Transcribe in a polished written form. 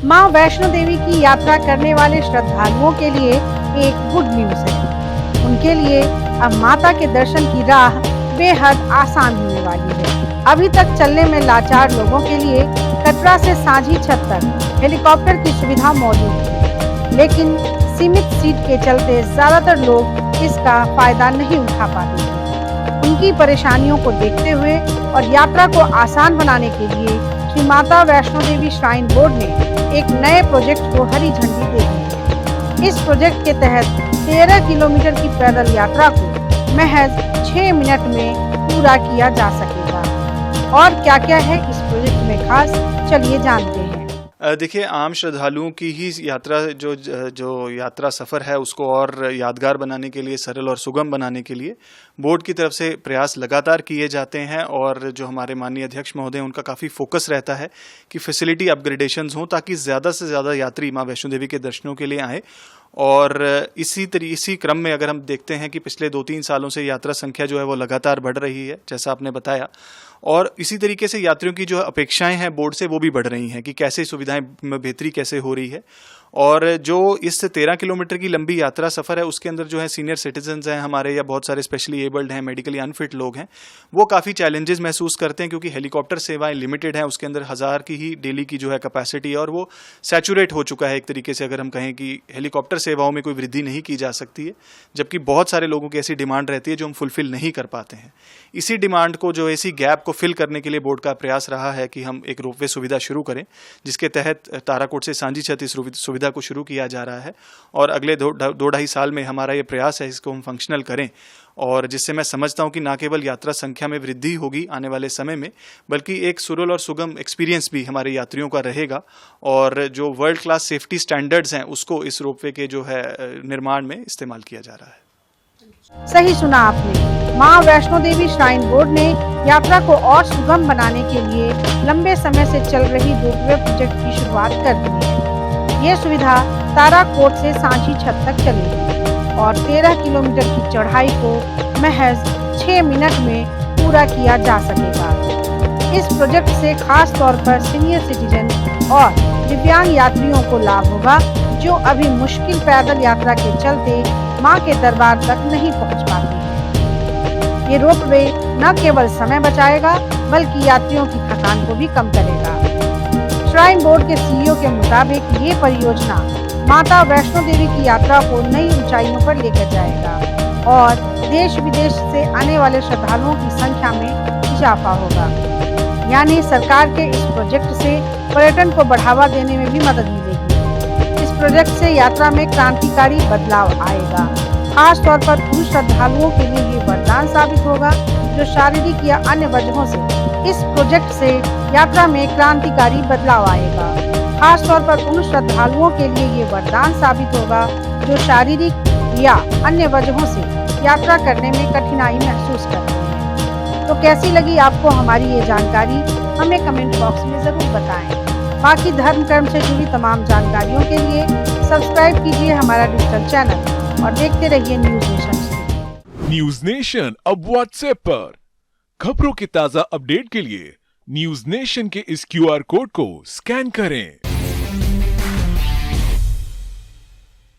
मां वैष्णो देवी की यात्रा करने वाले श्रद्धालुओं के लिए एक गुड न्यूज है। उनके लिए अब माता के दर्शन की राह बेहद आसान होने वाली है। अभी तक चलने में लाचार लोगों के लिए कटरा से सांझी छत तक हेलीकॉप्टर की सुविधा मौजूद है, लेकिन सीमित सीट के चलते ज्यादातर लोग इसका फायदा नहीं उठा पाते हैं। उनकी परेशानियों को देखते हुए और यात्रा को आसान बनाने के लिए श्री माता वैष्णो देवी श्राइन बोर्ड ने एक नए प्रोजेक्ट को हरी झंडी दे दी है। इस प्रोजेक्ट के तहत 13 किलोमीटर की पैदल यात्रा को महज 6 मिनट में पूरा किया जा सकेगा। और क्या क्या है इस प्रोजेक्ट में खास, चलिए जानते हैं। देखिए, आम श्रद्धालुओं की ही यात्रा जो यात्रा सफ़र है उसको और यादगार बनाने के लिए, सरल और सुगम बनाने के लिए बोर्ड की तरफ से प्रयास लगातार किए जाते हैं। और जो हमारे माननीय अध्यक्ष महोदय, उनका काफ़ी फोकस रहता है कि फैसिलिटी अपग्रेडेशंस हों ताकि ज़्यादा से ज़्यादा यात्री माँ वैष्णो देवी के दर्शनों के लिए आए। और इसी क्रम में अगर हम देखते हैं कि पिछले 2-3 सालों से यात्रा संख्या जो है वो लगातार बढ़ रही है, जैसा आपने बताया। और इसी तरीके से यात्रियों की जो अपेक्षाएं हैं बोर्ड से, वो भी बढ़ रही हैं कि कैसे सुविधाएं में बेहतरी कैसे हो रही है। और जो इस 13 किलोमीटर की लंबी यात्रा सफ़र है उसके अंदर जो है सीनियर सिटीजन्स हैं हमारे, या बहुत सारे स्पेशली एबल्ड हैं, मेडिकली अनफिट लोग हैं, वो काफ़ी चैलेंजेस महसूस करते हैं क्योंकि हेलीकॉप्टर सेवाएं लिमिटेड हैं। उसके अंदर 1000 की ही डेली की जो है कैपेसिटी है और वो सैचुरेट हो चुका है एक तरीके से। अगर हम कहें कि हेलीकॉप्टर सेवाओं में कोई वृद्धि नहीं की जा सकती है, जबकि बहुत सारे लोगों की ऐसी डिमांड रहती है जो हम फुलफिल नहीं कर पाते हैं। इसी डिमांड को, जो ऐसी गैप को फिल करने के लिए बोर्ड का प्रयास रहा है कि हम एक रोपवे सुविधा शुरू करें, जिसके तहत ताराकोट से सांझी छत इस सुविधा को शुरू किया जा रहा है। और अगले 2-2.5 साल में हमारा ये प्रयास है इसको हम फंक्शनल करें, और जिससे मैं समझता हूं कि ना केवल यात्रा संख्या में वृद्धि होगी आने वाले समय में, बल्कि एक सुरल और सुगम एक्सपीरियंस भी हमारे यात्रियों का रहेगा। और जो वर्ल्ड क्लास सेफ्टी स्टैंडर्ड्स हैं उसको इस रोपवे के जो है निर्माण में इस्तेमाल किया जा रहा है। सही सुना आपने। मां वैष्णो देवी श्राइन बोर्ड ने यात्रा को और सुगम बनाने के लिए लंबे समय से चल रही रोपवे प्रोजेक्ट की शुरुआत कर दी है। ये सुविधा ताराकोट से सांझी छत तक चलेगी और 13 किलोमीटर की चढ़ाई को महज 6 मिनट में पूरा किया जा सकेगा। इस प्रोजेक्ट से खास तौर पर सीनियर सिटीजन और दिव्यांग यात्रियों को लाभ होगा, जो अभी मुश्किल पैदल यात्रा के चलते मां के दरबार तक नहीं पहुंच पाते हैं। ये रोपवे न केवल समय बचाएगा बल्कि यात्रियों की थकान को भी कम करेगा। श्राइन बोर्ड के सीईओ के मुताबिक ये परियोजना माता वैष्णो देवी की यात्रा को नई ऊंचाइयों पर लेकर जाएगा और देश विदेश से आने वाले श्रद्धालुओं की संख्या में इजाफा होगा। यानी सरकार के इस प्रोजेक्ट से पर्यटन को बढ़ावा देने में भी मदद मिलेगी। इस प्रोजेक्ट से यात्रा में क्रांतिकारी बदलाव आएगा। खास तौर पर उन श्रद्धालुओं के लिए ये वरदान साबित होगा जो शारीरिक या अन्य वजहों से इस प्रोजेक्ट से यात्रा में क्रांतिकारी बदलाव आएगा। खास तौर पर उन श्रद्धालुओं के लिए ये वरदान साबित होगा जो शारीरिक या अन्य वजहों से यात्रा करने में कठिनाई महसूस करते हैं। तो कैसी लगी आपको हमारी ये जानकारी, हमें कमेंट बॉक्स में जरूर बताएं। बाकी धर्म कर्म से जुड़ी तमाम जानकारियों के लिए सब्सक्राइब कीजिए हमारा डिजिटल चैनल और देखते रहिए न्यूज नेशन। न्यूज नेशन अब व्हाट्सएप पर खबरों के ताजा अपडेट के लिए न्यूज नेशन के इस QR कोड को स्कैन करें।